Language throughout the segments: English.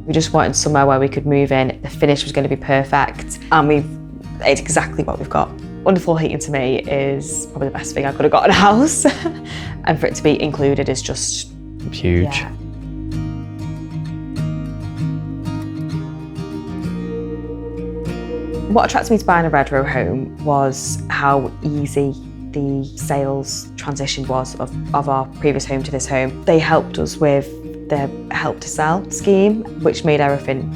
We just wanted somewhere where we could move in. The finish was going to be perfect, and it's exactly what we've got. Underfloor heating to me is probably the best thing I could have got in a house, and for it to be included is just huge. Yeah. What attracted me to buying a Redrow home was how easy the sales transition was of our previous home to this home. They helped us with the help to sell scheme, which made everything,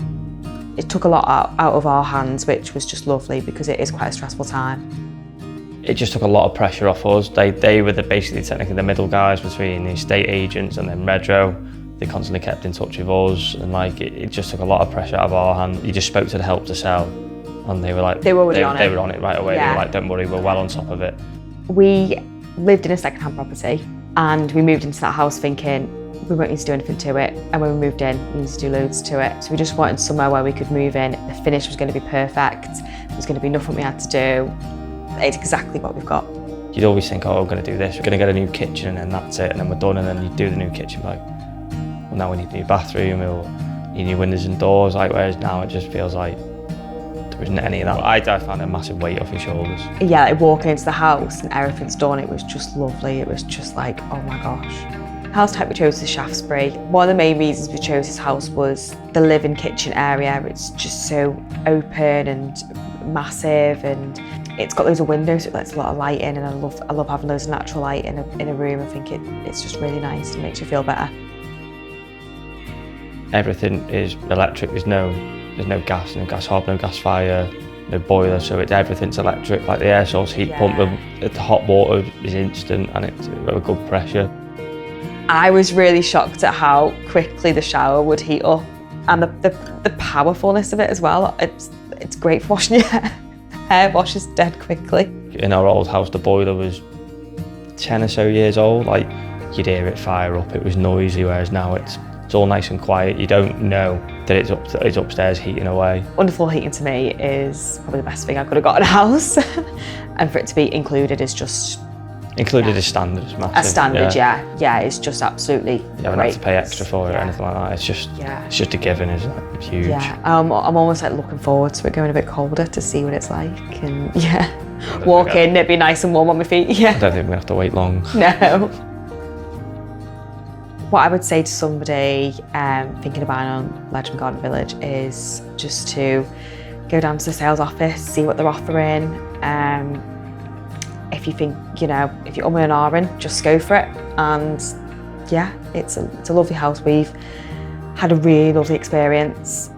it took a lot out of our hands, which was just lovely because it is quite a stressful time. It just took a lot of pressure off us. They were basically technically the middle guys between the estate agents and then Redrow. They constantly kept in touch with us, and like it just took a lot of pressure out of our hand. You just spoke to the help to sell, and they were like, they were on it right away. Yeah. They were like, don't worry, we're well on top of it. We lived in a second-hand property, and we moved into that house thinking we won't need to do anything to it, and when we moved in, we needed to do loads to it. So we just wanted somewhere where we could move in. The finish was going to be perfect. There was going to be nothing we had to do. It's exactly what we've got. You'd always think, oh, we're going to do this, we're going to get a new kitchen, and then that's it, and then we're done, and then you do the new kitchen, like, well, now we need a new bathroom, we'll need new windows and doors, like, whereas now it just feels like there isn't any of that. I found a massive weight off your shoulders. Yeah, like walking into the house and everything's done, it was just lovely. It was just like, oh my gosh. The house type we chose is Shaftesbury. One of the main reasons we chose this house was the living kitchen area. It's just so open and massive, and it's got loads of windows, so it lets a lot of light in, and I love having loads of natural light in a room. I think it's just really nice and makes you feel better. Everything is electric. There's no gas, no gas hob, no gas fire, no boiler, so everything's electric. Like the air source heat pump, the hot water is instant, and it's a good pressure. I was really shocked at how quickly the shower would heat up, and the powerfulness of it as well. It's great for washing your hair. Hair washes dead quickly. In our old house, the boiler was 10 or so years old. Like, you'd hear it fire up, it was noisy, whereas now it's all nice and quiet. You don't know that it's upstairs heating away. Underfloor heating to me is probably the best thing I could have got in a house, and for it to be included is just... Included as standard, is massive. As standard, yeah, it's just absolutely You haven't had to pay extra for it or anything like that. It's just a given, isn't it? It's huge. Yeah, I'm almost like looking forward to it going a bit colder to see what it's like, and walk in, it'd be nice and warm on my feet. Yeah. I don't think we're gonna have to wait long. No. What I would say to somebody thinking of buying on Ledsham Garden Village is just to go down to the sales office, see what they're offering. If you think, if you're and ahhing, just go for it. And yeah, it's a lovely house. We've had a really lovely experience.